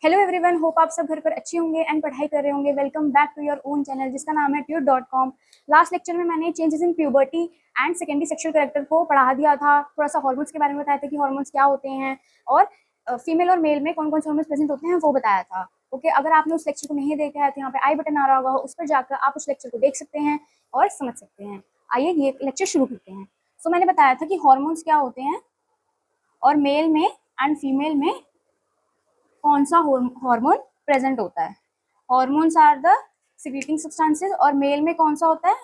Hello everyone, hope आप सब घर पर अच्छे होंगे एंड पढ़ाई कर रहे होंगे। Welcome back to your own channel जिसका नाम है tutor.com। लास्ट लेक्चर में मैंने changes in puberty and secondary sexual character को पढ़ा दिया था। थोड़ा सा हार्मोन्स के बारे में बताया था कि हार्मोन्स क्या होते हैं और फीमेल और मेल में कौन कौन से हार्मोन्स प्रेजेंट होते हैं वो बताया था। ओके, अगर आपने उस लेक्चर को नहीं देखा है तो यहाँ पे आई बटन आ रहा होगा, उस पर जाकर आप उस लेक्चर को देख सकते हैं और समझ सकते हैं। आइए ये लेक्चर शुरू करते हैं। सो मैंने बताया था कि हार्मोन्स क्या होते हैं और मेल में एंड फीमेल में कौन सा हार्मोन प्रेजेंट होता है। Hormones are the secreting substances और मेल में कौन सा होता है,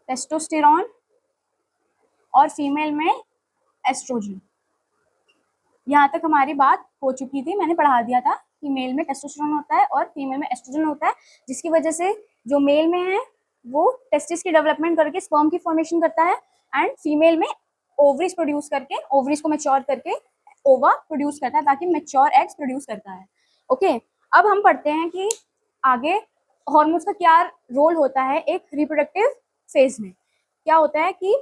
टेस्टोस्टेरॉन, और फीमेल में एस्ट्रोजन। यहाँ तक हमारी बात हो चुकी थी, मैंने पढ़ा दिया था कि मेल में टेस्टोस्टेरॉन होता है और फीमेल में एस्ट्रोजन होता है, जिसकी वजह से जो मेल में है वो टेस्टिस की डेवलपमेंट करके स्पर्म की फॉर्मेशन करता है एंड फीमेल में ओवरीज प्रोड्यूस करके, ओवरीज को मैच्योर करके ओवा प्रोड्यूस करता है ताकि मैच्योर एग्स प्रोड्यूस करता है। ओके, अब हम पढ़ते हैं कि आगे हार्मोन्स का क्या रोल होता है एक रिप्रोडक्टिव फेज में। क्या होता है कि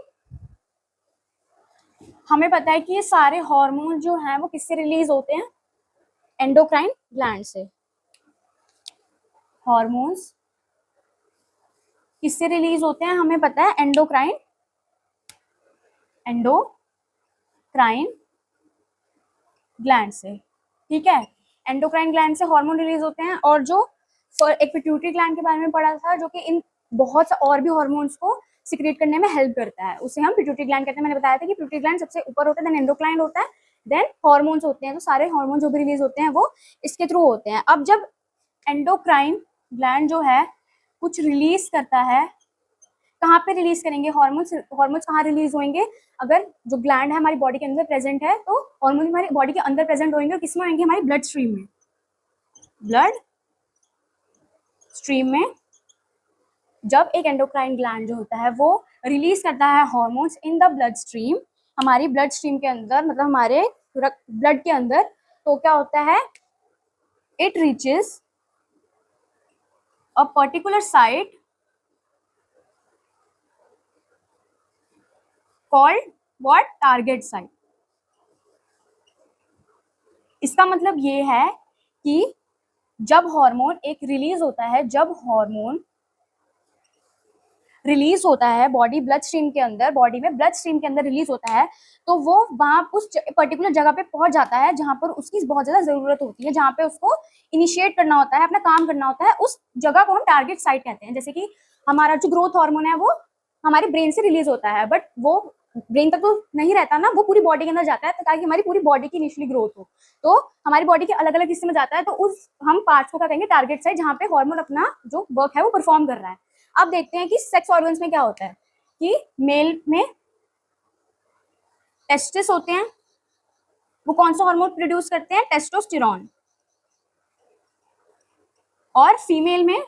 हमें पता है कि ये सारे हार्मोन जो हैं वो किससे रिलीज होते हैं, एंडोक्राइन ग्लैंड से। हार्मोन्स किससे रिलीज होते हैं हमें पता है, एंडोक्राइन ग्लैंड से। ठीक है, एंडोक्राइन ग्लैंड से हार्मोन रिलीज होते हैं और जो एक पिट्यूटरी ग्लैंड के बारे में पढ़ा था जो कि इन बहुत से और भी हार्मोन्स को सिक्रेट करने में हेल्प करता है, उसे हम पिट्यूटरी ग्लैंड कहते हैं। मैंने बताया था कि पिट्यूटरी ग्लैंड सबसे ऊपर होता है, देन एंडोक्राइन होता है, देन हार्मोन्स होते हैं। तो सारे हार्मोन जो भी रिलीज होते हैं वो इसके थ्रू होते हैं। अब जब एंडोक्राइन ग्लैंड जो है कुछ रिलीज करता है, कहाँ पे रिलीज करेंगे हार्मोन्स, हार्मोन्स कहाँ रिलीज होंगे, अगर जो ग्लैंड है हमारी बॉडी के अंदर प्रेजेंट है तो हार्मोन हमारी बॉडी के अंदर प्रेजेंट होंगे और किसमें होंगे, हमारी ब्लड स्ट्रीम में। ब्लड स्ट्रीम में जब एक एंडोक्राइन ग्लैंड जो होता है वो रिलीज करता है hormones in the blood stream, हमारी ब्लड स्ट्रीम के अंदर, मतलब हमारे ब्लड के अंदर, तो क्या होता है, it reaches a particular site called what, target site. इसका मतलब ये है कि जब हार्मोन एक रिलीज होता है, जब हार्मोन रिलीज होता है बॉडी ब्लड स्ट्रीम के अंदर, बॉडी में ब्लड स्ट्रीम के अंदर रिलीज होता है, तो वो वहां उस पर्टिकुलर जगह पे पहुंच जाता है जहां पर उसकी बहुत ज्यादा जरूरत होती है, जहां पे उसको इनिशिएट करना होता है, अपना काम करना होता है। उस जगह को हम टारगेट साइट कहते हैं। जैसे कि हमारा जो ग्रोथ हार्मोन है वो हमारे ब्रेन से रिलीज होता है, बट वो ब्रेन तक तो नहीं रहता ना, वो पूरी बॉडी के अंदर जाता है ताकि हमारी पूरी बॉडी की इनिशियली ग्रोथ हो। तो हमारी बॉडी के अलग अलग हिस्से में जाता है, तो उस हम पार्ट्स को क्या कहेंगे, टारगेट साइट, जहाँ पे हार्मोन अपना जो वर्क है वो परफॉर्म कर रहा है। अब देखते हैं कि सेक्स ऑर्गन्स में क्या होता है कि मेल में टेस्टिस होते हैं, वो कौन सा हार्मोन प्रोड्यूस करते हैं, टेस्टोस्टेरॉन। और फीमेल में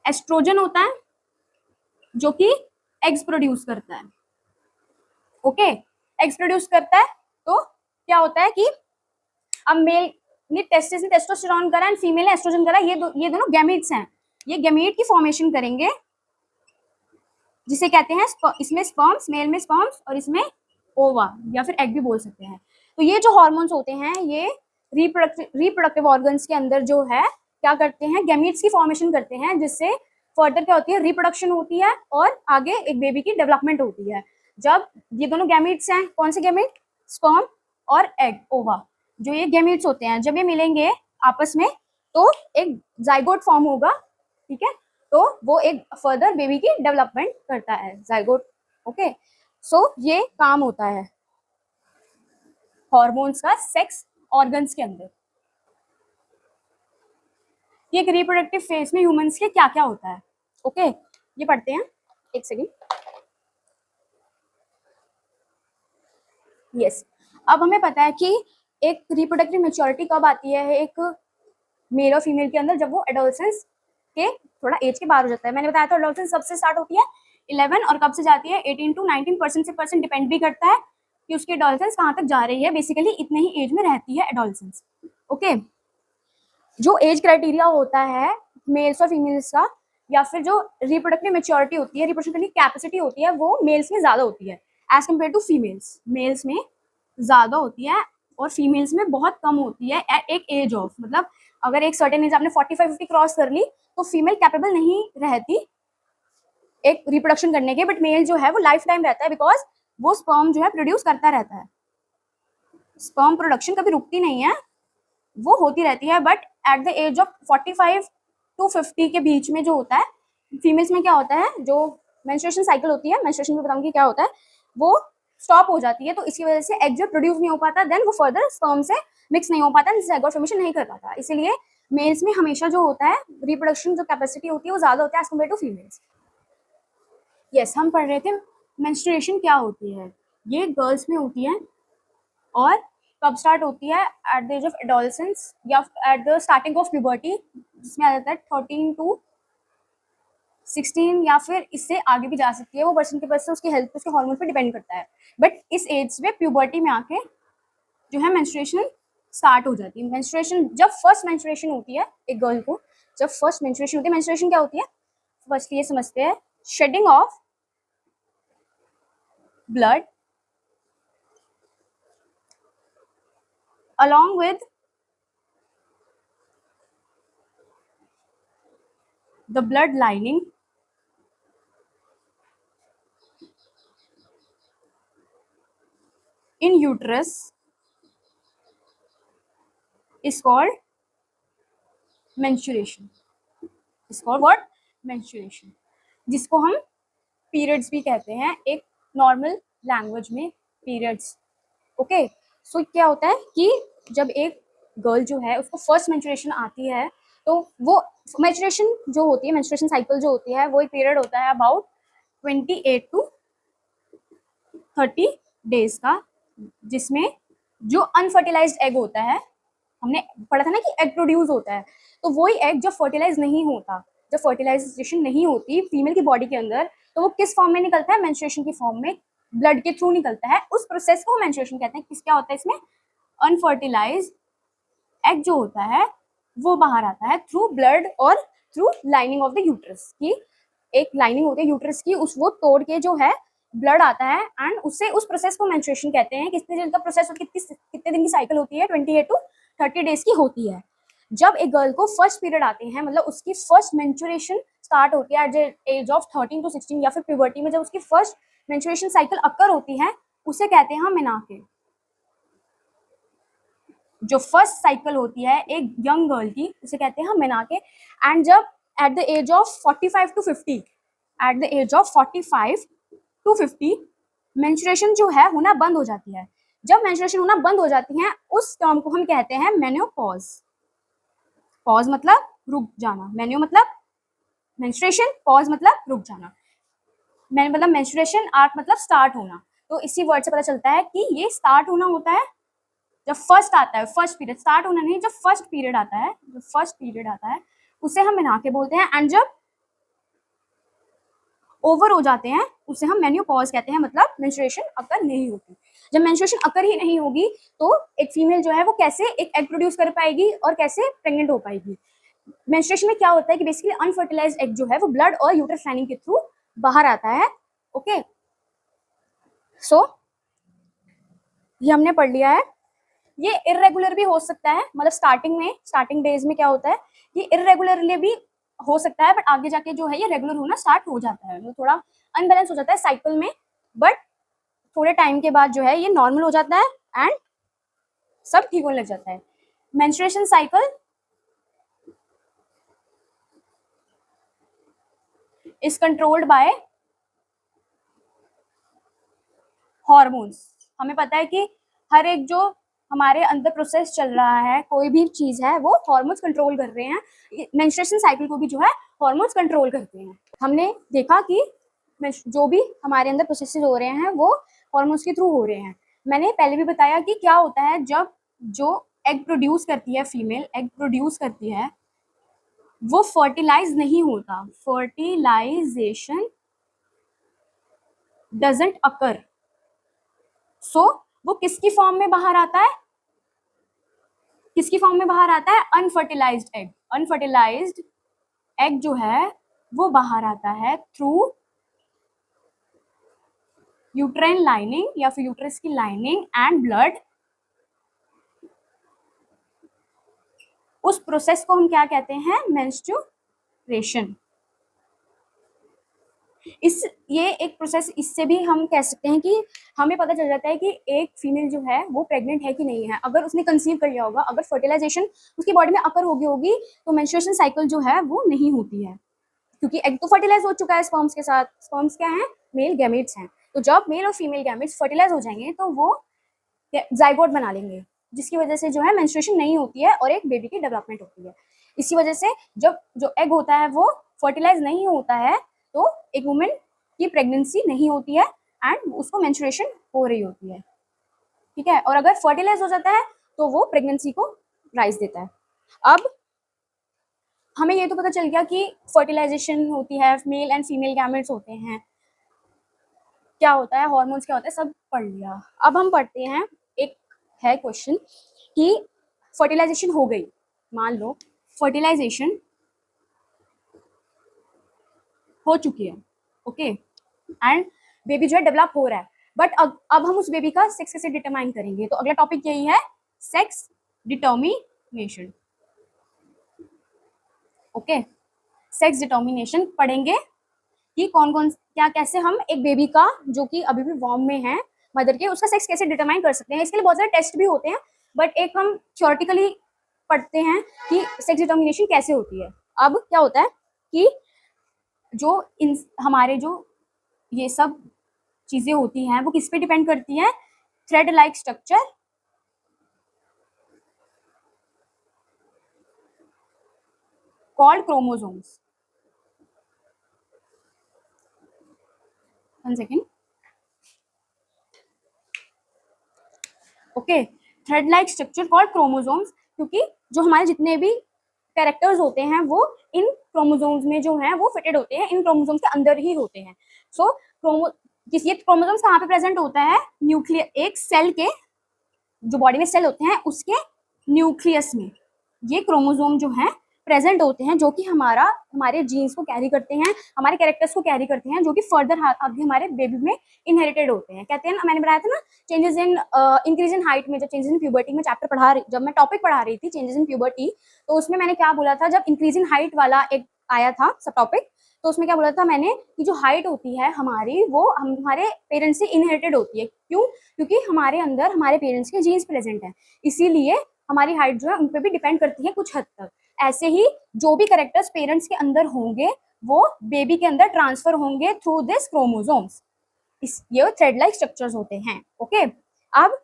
एस्ट्रोजन होता है जो कि एग्स प्रोड्यूस करता है। ओके, एग्स प्रोड्यूस करता है, तो क्या होता है कि अब मेल ने टेस्टिस ने टेस्टोस्टेरॉन करा एंड फीमेल ने एस्ट्रोजन करा, ये दोनों गैमीट्स हैं, ये गैमीट की फॉर्मेशन करेंगे जिसे कहते हैं, इसमें स्पर्म्स, मेल में स्पर्म्स और इसमें ओवा या फिर एग भी बोल सकते हैं। तो ये जो हार्मोन्स होते हैं ये रिप्रोडक्टिव ऑर्गन्स के अंदर जो है क्या करते हैं, गैमीट्स की फॉर्मेशन करते हैं, जिससे फर्दर क्या होती है, रिप्रोडक्शन होती है और आगे एक बेबी की डेवलपमेंट होती है। जब ये दोनों गैमीट्स हैं, कौन से गैमीट, स्पर्म और एग, ओवा, जो ये गैमीट्स होते हैं, जब ये मिलेंगे आपस में तो एक जाइगोट फॉर्म होगा। ठीक है, तो वो एक फर्दर बेबी की डेवलपमेंट करता है, जाइगोट। ओके, सो ये काम होता है हॉर्मोन्स का सेक्स ऑर्गन्स के अंदर। ये एक रिप्रोडक्टिव फेज में ह्यूमंस के क्या क्या होता है। ओके, ये पढ़ते हैं, एक सेकेंड। यस, अब हमें पता है कि एक रिप्रोडक्टिव मेच्योरिटी कब आती है एक मेल और फीमेल के अंदर, जब वो एडोलसेंस के थोड़ा एज के बाहर हो जाता है। मैंने बताया था एडोलसेंस कब से स्टार्ट होती है, 11, और कब से जाती है 18 to 19% से परसेंट डिपेंड भी करता है कि उसकी एडोलसेंस कहाँ तक जा रही है। बेसिकली इतने ही एज में रहती है एडोलसेंस। ओके, जो एज क्राइटेरिया होता है मेल्स और फीमेल्स का, या फिर जो रिप्रोडक्टिव मेच्योरिटी होती है, रिप्रोडक्टिव कैपेसिटी होती है, वो मेल्स में ज्यादा होती है as compare to females. Males में ज्यादा होती है और फीमेल्स में बहुत कम होती है एट एक एज ऑफ, मतलब अगर एक सर्टेन एज आपने 45-50 क्रॉस कर ली तो फीमेल कैपेबल नहीं रहती एक रिप्रोडक्शन करने के, बट मेल जो है वो लाइफ टाइम रहता है, बिकॉज वो स्पर्म जो है प्रोड्यूस करता रहता है, स्पर्म प्रोडक्शन कभी रुकती नहीं है, वो होती रहती है। But at the age of 45 to 50 के बीच में जो होता है फीमेल्स में क्या होता है, जो मेंस्ट्रुएशन साइकिल होती है, मेंस्ट्रुएशन में बताऊंगी क्या होता है, वो स्टॉप हो जाती है, तो इसकी वजह से एग जो प्रोड्यूस नहीं हो पाता, देन वो फर्दर स्पर्म से मिक्स नहीं हो पाता, ज़ाइगोट फॉर्मेशन नहीं कर पाता। इसीलिए मेल्स में हमेशा जो होता है रिप्रोडक्शन जो कैपेसिटी होती है वो ज्यादा होता है as compare to females. Yes, हम पढ़ रहे थे मेंस्ट्रुएशन क्या होती है, ये गर्ल्स में होती है और कब स्टार्ट होती है, at the age of adolescence या at the starting of puberty, जिसमें आ जाता है 13 to 16 या फिर इससे आगे भी जा सकती है, वो पर्सन के पर्सन उसकी हेल्थ पे उसके हार्मोन पे डिपेंड करता है। बट इस एज में प्यूबर्टी में आके जो है मेंस्ट्रुएशन स्टार्ट हो जाती है। मेंस्ट्रुएशन जब फर्स्ट मेंस्ट्रुएशन होती है एक गर्ल को, जब फर्स्ट मेंस्ट्रुएशन होती है, मेंस्ट्रुएशन क्या होती है फर्स्ट ये समझते हैं, shedding of blood along with the blood lining in uterus is called menstruation, is called what, menstruation, जिसको हम पीरियड्स भी कहते हैं एक नॉर्मल लैंग्वेज में, पीरियड्स। ओके, सो क्या होता है कि जब एक गर्ल जो है उसको फर्स्ट मेंस्ट्रुएशन आती है, तो वो मेंस्ट्रुएशन जो होती है, मेंस्ट्रुएशन साइकिल जो होती है, वो एक पीरियड होता है अबाउट 28 to 30 डेज का, जिसमें जो अनफर्टिलाइज्ड एग होता है, हमने पढ़ा था ना कि एग प्रोड्यूस होता है, तो वही एग जब फर्टिलाइज नहीं होता, जब फर्टिलाइजेशन नहीं होती फीमेल की बॉडी के अंदर, तो वो किस फॉर्म में निकलता है, मेंस्ट्रुएशन की फॉर्म में, ब्लड के थ्रू निकलता है, उस प्रोसेस को मेंस्ट्रुएशन कहते हैं। किस क्या होता है इसमें, अनफर्टिलाइज्ड एग जो होता है वो बाहर आता है थ्रू ब्लड और through lining of the uterus की, एक लाइनिंग होती है यूट्रस की, उस वो तोड़ के जो है ब्लड आता है, एंड उससे उस प्रोसेस को मेंस्ट्रुएशन कहते हैं। कितने दिन का प्रोसेस और कितने दिन की साइकिल होती है, 28 to 30 डेज की होती है। जब एक गर्ल को फर्स्ट पीरियड आते हैं, मतलब उसकी फर्स्ट मेंस्ट्रुएशन स्टार्ट होती है at the age of 13 to 16 या फिर प्यूबर्टी में जब उसकी फर्स्ट मेंस्ट्रुएशन साइकिल अकर होती है, उसे कहते हैं हम मेनाके। जो फर्स्ट साइकिल होती है एक यंग गर्ल की, उसे कहते हैं हम मेनाके। एंड जब at the age of 45 to 50, at the age of 45 to 50 menstruation जो है होना बंद हो जाती है। जब मेंस्ट्रुएशन होना बंद हो जाती है, उस टर्म को हम कहते हैं मेनोपॉज। पॉज मतलब रुक जाना, मेन्यू मतलब मेंस्ट्रुएशन, पॉज मतलब रुक जाना, मैंने मतलब मेंस्ट्रुएशन, आर्ट मतलब स्टार्ट होना। तो इसी वर्ड से पता चलता है कि ये स्टार्ट होना होता है जब फर्स्ट आता है, फर्स्ट पीरियड, स्टार्ट होना नहीं, जब फर्स्ट पीरियड आता है, जब फर्स्ट पीरियड आता है उसे हम मेनाके बोलते हैं। एंड जब ओवर हो जाते हैं उसे हम मेन्योपॉज कहते हैं, मतलब मेंस्ट्रुएशन अकर नहीं होती। जब मेंस्ट्रुएशन अकर ही नहीं होगी तो एक फीमेल जो है वो कैसे एक एग प्रोड्यूस कर पाएगी और कैसे प्रेग्नेंट हो पाएगी। मेंस्ट्रुएशन में क्या होता है कि बेसिकली अनफर्टिलाइज्ड एग जो है वो ब्लड और यूट्रस लाइनिंग के थ्रू बाहर आता है। ओके, सो ये हमने पढ़ लिया है। ये इरेगुलर भी हो सकता है, मतलब स्टार्टिंग डेज में क्या होता है, ये इरेगुलरली भी हो सकता है, बट आगे जाके जो है ये रेगुलर होना स्टार्ट हो जाता है, मतलब थोड़ा अनबैलेंस हो जाता है साइकिल में, बट थोड़े टाइम के बाद जो है ये नॉर्मल हो जाता है एंड सब ठीक होने लग जाता है। Menstruation cycle is controlled by hormones. हमें पता है कि हर एक जो हमारे अंदर प्रोसेस चल रहा है, कोई भी चीज है वो हॉर्मोन्स कंट्रोल कर रहे हैं। मेंस्ट्रुएशन साइकिल को भी जो है हॉर्मोन्स कंट्रोल करते हैं। हमने देखा कि जो भी हमारे अंदर प्रोसेसेस हो रहे हैं वो हॉर्मोन्स के थ्रू हो रहे हैं। मैंने पहले भी बताया कि क्या होता है जब जो एग प्रोड्यूस करती है, फीमेल एग प्रोड्यूस करती है, वो फर्टिलाइज नहीं होता, फर्टिलाइजेशन डजंट अकर। सो वो किसकी फॉर्म में बाहर आता है, किसकी फॉर्म में बाहर आता है, अनफर्टिलाइज्ड एग। अनफर्टिलाइज्ड एग जो है वो बाहर आता है थ्रू यूट्राइन लाइनिंग या फिर यूट्रस की लाइनिंग एंड ब्लड, उस प्रोसेस को हम क्या कहते हैं? मेंस्ट्रुएशन। ये एक प्रोसेस, इससे भी हम कह सकते हैं कि हमें पता चल जाता है कि एक फीमेल जो है वो प्रेग्नेंट है कि नहीं है। अगर उसने कंसीव कर लिया होगा, अगर फर्टिलाइजेशन उसकी बॉडी में अकर हो गई होगी, तो मेंस्ट्रुएशन साइकिल जो है वो नहीं होती है, क्योंकि एग तो फर्टिलाइज हो चुका है स्पर्म्स के साथ। स्पर्म्स क्या है? मेल गैमेट्स हैं। तो जब मेल और फीमेल गैमेट्स फर्टिलाइज हो जाएंगे तो वो जाइगोट बना लेंगे, जिसकी वजह से जो है मेंस्ट्रुएशन नहीं होती है और एक बेबी की डेवलपमेंट होती है। इसी वजह से जब जो एग होता है वो फर्टिलाइज नहीं होता है, तो एक वुमेन की प्रेगनेंसी नहीं होती है एंड उसको मेंस्ट्रुएशन हो रही होती है, ठीक है। और अगर फर्टिलाइज हो जाता है तो वो प्रेगनेंसी को राइज देता है। अब हमें ये तो पता चल गया कि फर्टिलाइजेशन होती है, मेल एंड फीमेल गैमेट्स होते हैं, क्या होता है, हार्मोन्स क्या होता है, सब पढ़ लिया। अब हम पढ़ते हैं, एक है क्वेश्चन कि फर्टिलाइजेशन हो गई, मान लो फर्टिलाइजेशन हो चुकी है, ओके, एंड बेबी जो है डेवलप हो रहा है, बट अब हम उस बेबी का सेक्स कैसे डिटरमाइन करेंगे? तो अगला टॉपिक यही है, sex determination. Okay, sex determination पढ़ेंगे कि कौन कौन क्या कैसे हम एक बेबी का जो कि अभी भी वॉर्म में है मदर के, उसका सेक्स कैसे डिटरमाइन कर सकते हैं। इसके लिए बहुत सारे टेस्ट भी होते हैं, बट एक हम थ्योरेटिकली पढ़ते हैं कि सेक्स डिटर्मिनेशन कैसे होती है। अब क्या होता है कि जो हमारे जो ये सब चीजें होती हैं वो किस पे डिपेंड करती हैं? Thread like structure called chromosomes. One second, okay, thread like structure called chromosomes, क्योंकि जो हमारे जितने भी कैरेक्टर्स होते हैं वो इन क्रोमोसोम्स में जो है वो फिटेड होते हैं, इन क्रोमोसोम्स के अंदर ही होते हैं। सो ये क्रोमोसोम्स कहाँ पे प्रेजेंट होता है? न्यूक्लियर, एक सेल के, जो बॉडी में सेल होते हैं उसके न्यूक्लियस में ये क्रोमोसोम जो है प्रेजेंट होते हैं, जो कि हमारे जीन्स को कैरी करते हैं, हमारे कैरेक्टर्स को कैरी करते हैं, जो कि फर्दर आगे हमारे बेबी में इनहेरिटेड होते हैं। कहते हैं ना, मैंने बताया था ना, changes in increase in height में, जब चेंजेस इन प्यूबर्टी में चैप्टर जब मैं टॉपिक पढ़ा रही थी चेंजेस इन प्यूबर्टी, तो उसमें मैंने क्या बोला था, जब इंक्रीज इन हाइट वाला एक आया था सब टॉपिक, तो उसमें क्या बोला था मैंने कि जो हाइट होती है हमारी वो हमारे पेरेंट्स से इनहेरिटेड होती है। क्यों? क्योंकि हमारे अंदर हमारे पेरेंट्स के जीन्स प्रेजेंट है, इसीलिए हमारी हाइट जो है उन पर भी डिपेंड करती है कुछ हद तक। ऐसे ही जो भी कैरेक्टर्स पेरेंट्स के अंदर होंगे वो बेबी के अंदर ट्रांसफर होंगे थ्रू दिस क्रोमोसोम्स। ये थ्रेड लाइक स्ट्रक्चर्स होते हैं, ओके। अब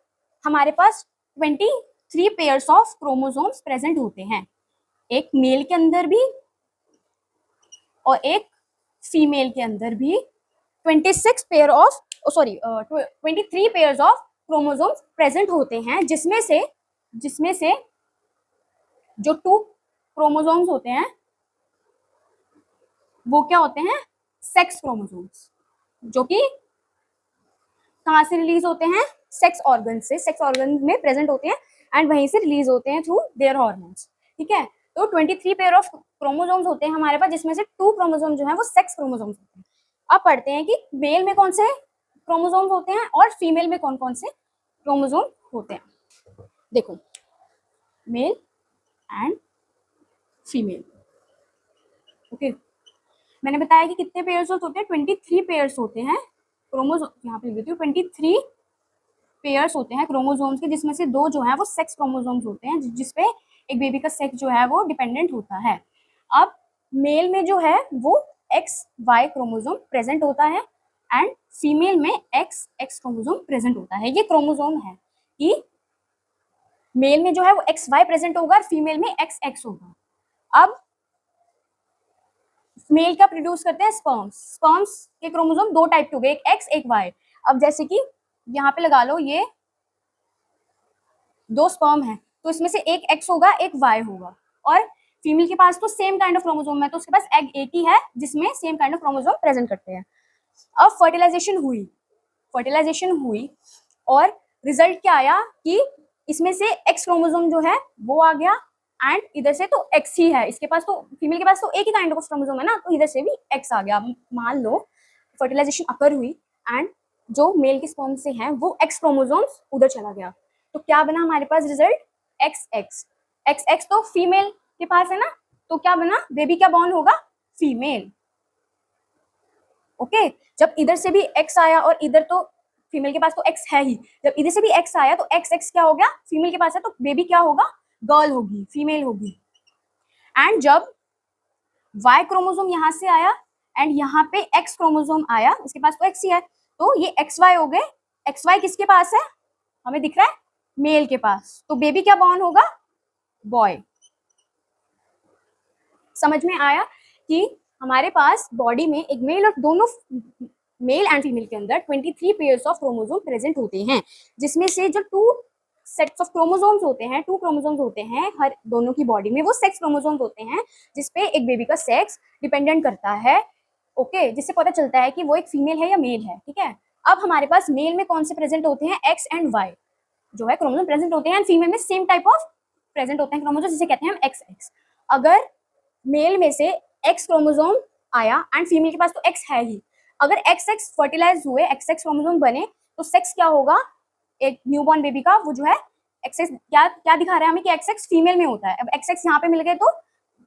हमारे पास 23 पेयर्स ऑफ क्रोमोसोम्स प्रेजेंट होते हैं, एक मेल के अंदर भी और एक फीमेल के अंदर भी 26 pair of 23 pairs of chromosomes present होते हैं, जिसमें से जो 2 क्रोमोसोम्स होते हैं वो क्या होते हैं? सेक्स क्रोमोसोम्स, जो कि कहाँ से रिलीज होते हैं? सेक्स ऑर्गन से, सेक्स ऑर्गन में प्रेजेंट होते हैं एंड वहीं से रिलीज होते हैं थ्रू देयर हार्मोन्स, ठीक है। तो 23 पेयर ऑफ क्रोमोसोम्स होते हैं हमारे पास, जिसमें से 2 क्रोमोसोम जो है वो सेक्स क्रोमोसोम्स होते हैं। अब पढ़ते हैं कि मेल में कौन से क्रोमोसोम्स होते हैं और फीमेल में कौन कौन से क्रोमोसोम होते हैं। देखो, मेल एंड फीमेल, ओके। मैंने बताया कि कितने पेयर्स होते हैं? 23 पेयर्स होते हैं क्रोमोसोम, यहाँ पे लिख देती हूँ, 23 पेयर्स होते हैं क्रोमोसोम्स के, जिसमें से 2 जो है वो सेक्स क्रोमोसोम्स होते हैं, जिसपे एक बेबी का सेक्स जो है वो डिपेंडेंट होता है। अब मेल में जो है वो XY क्रोमोसोम प्रेजेंट होता है एंड फीमेल में XX क्रोमोसोम प्रेजेंट होता है। ये क्रोमोसोम है कि मेल में जो है वो XY प्रेजेंट होगा और फीमेल में XX होगा। अब मेल का प्रोड्यूस करते हैं स्पर्म्स के क्रोमोसोम 2 टाइप के हो गए, एक X एक Y। अब जैसे कि यहाँ पे लगा लो, ये 2 स्पर्म है तो इसमें से एक X होगा एक Y होगा, और फीमेल के पास तो सेम काइंड ऑफ क्रोमोसोम है तो उसके पास एग एक ही है जिसमें same kind of chromosome present करते हैं। अब फर्टिलाइजेशन हुई और रिजल्ट क्या आया कि इसमें से X क्रोमोसोम जो है वो आ गया एंड इधर से तो X ही है, इसके पास तो फीमेल के पास तो एक ही काइंड ऑफ क्रोमोसोम है ना, तो इधर से भी X आ गया। मान लो फर्टिलाइजेशन अकर हुई एंड जो मेल के स्पर्म से हैं वो X क्रोमोसोम्स उधर चला गया, तो क्या बना हमारे पास रिजल्ट? XX। एक्स एक्स तो फीमेल के पास है ना, तो क्या बना, बेबी क्या बॉर्न होगा, फीमेल। ओके, जब इधर से भी एक्स आया और इधर तो फीमेल के पास तो एक्स है ही, जब इधर से भी एक्स आया तो एक्स एक्स क्या हो गया, फीमेल के पास है, तो बेबी क्या होगा, गर्ल होगी, फीमेल होगी। एंड जब वाई क्रोमोसोम यहां से आया एंड यहाँ पे एक्स क्रोमोसोम आया, उसके पास तो एक्स ही है, तो ये एक्स वाई हो गए। एक्स वाई किसके पास है, हमें दिख रहा है मेल के पास, तो बेबी क्या बॉर्न होगा, बॉय। समझ में आया कि हमारे पास बॉडी में एक मेल और दोनों मेल एंड फीमेल के अंदर 23 पेयर्स ऑफ क्रोमोसोम प्रेजेंट होते हैं, जिसमें से जो 2 सेट्स ऑफ क्रोमोसोम्स होते हैं, 2 क्रोमोसोम्स होते हैं हर दोनों की बॉडी में, वो सेक्स क्रोमोसोम्स होते हैं जिसपे एक बेबी का सेक्स डिपेंडेंट करता है। ओके, जिससे पता चलता है कि वो एक फीमेल है या मेल है। ठीक है, अब हमारे पास मेल में कौन से प्रेजेंट होते हैं, एक्स एंड वाई जो है क्रोमोसोम प्रेजेंट होते हैं, एंड फीमेल में सेम टाइप ऑफ प्रेजेंट होते हैं क्रोमोसोम, जिसे कहते हैं हम एक्स एक्स। अगर मेल में से एक्स क्रोमोसोम आया एंड फीमेल के पास तो एक्स है ही, अगर एक्स एक्स फर्टिलाइज हुए, एक्स एक्स क्रोमोसोम बने, तो सेक्स क्या होगा, एक न्यूबॉर्न बेबी का वो जो है एक्स एक्स, क्या क्या दिखा रहा है हमें कि एक्स एक्स फीमेल में होता है। अब एक्स एक्स यहाँ पे मिल गए तो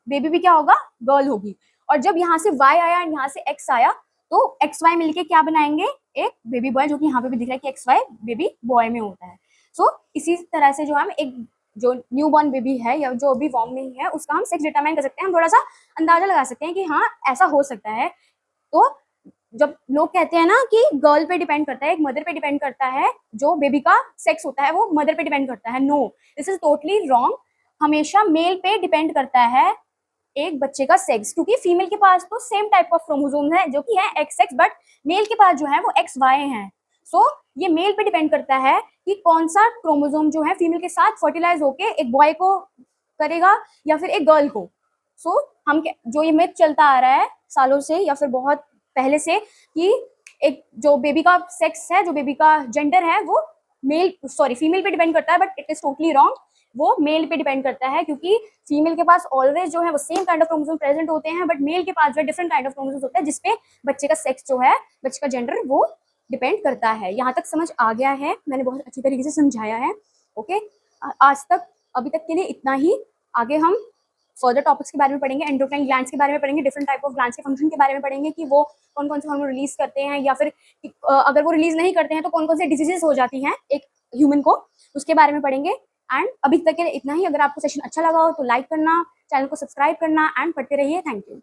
बेबी भी क्या होगा, गर्ल होगी। और जब यहाँ से वाई आया एंड यहाँ से एक्स आया, तो एक्स वाई मिलके क्या बनाएंगे, एक बेबी बॉय, जो कि यहाँ पे भी दिख रहा है कि एक्स वाई बेबी बॉय में होता है। सो इसी तरह से जो हम एक जो न्यू बॉर्न बेबी है या जो अभी वॉर्म में ही है, उसका हम सेक्स डिटरमाइन कर सकते हैं, हम थोड़ा सा अंदाजा लगा सकते हैं कि हाँ ऐसा हो सकता है। तो जब लोग कहते हैं ना कि गर्ल पे डिपेंड करता है, एक मदर पे डिपेंड करता है, जो बेबी का सेक्स होता है वो मदर पे डिपेंड करता है, no, this is totally wrong. हमेशा मेल पे डिपेंड करता है एक बच्चे का सेक्स, क्योंकि फीमेल के पास तो सेम टाइप ऑफ क्रोमोसोम है जो कि है एक्स एक्स, बट मेल के पास जो है वो एक्स वाई है। सो ये मेल पे डिपेंड करता है कि कौन सा क्रोमोसोम जो है फीमेल के साथ फर्टिलाइज होके एक बॉय को करेगा या फिर एक गर्ल को। सो हम जो ये मिथ चलता आ रहा है सालों से या फिर बहुत पहले से कि एक जो बेबी का सेक्स है, जो बेबी का जेंडर है वो फीमेल पे डिपेंड करता है, but it is totally wrong. वो मेल पे डिपेंड करता है, क्योंकि फीमेल के पास ऑलवेज जो है वो same kind of chromosome present होते हैं, बट मेल के पास जो है डिफरेंट काइंड ऑफ क्रोमोसोम होता है, जिसपे बच्चे का सेक्स जो है, बच्चे का जेंडर वो डिपेंड करता है। यहाँ तक समझ आ गया है, मैंने बहुत अच्छी तरीके से समझाया है। ओके, आज तक अभी तक के लिए इतना ही। आगे हम फर्दर टॉपिक्स के बारे में पढ़ेंगे, एंडोक्राइन ग्लैंड्स के बारे में पढ़ेंगे, डिफरेंट टाइप ऑफ ग्लैंड्स के फंक्शन के बारे में पढ़ेंगे कि वो कौन कौन से हार्मोन रिलीज करते हैं, या फिर अगर वो रिलीज नहीं करते हैं तो कौन कौन से डिजीजेस हो जाती हैं एक ह्यूमन को, उसके बारे में पढ़ेंगे। एंड अभी तक के लिए इतना ही। अगर आपको सेशन अच्छा लगा हो तो लाइक करना, चैनल को सब्सक्राइब करना एंड पढ़ते रहिए। Thank you.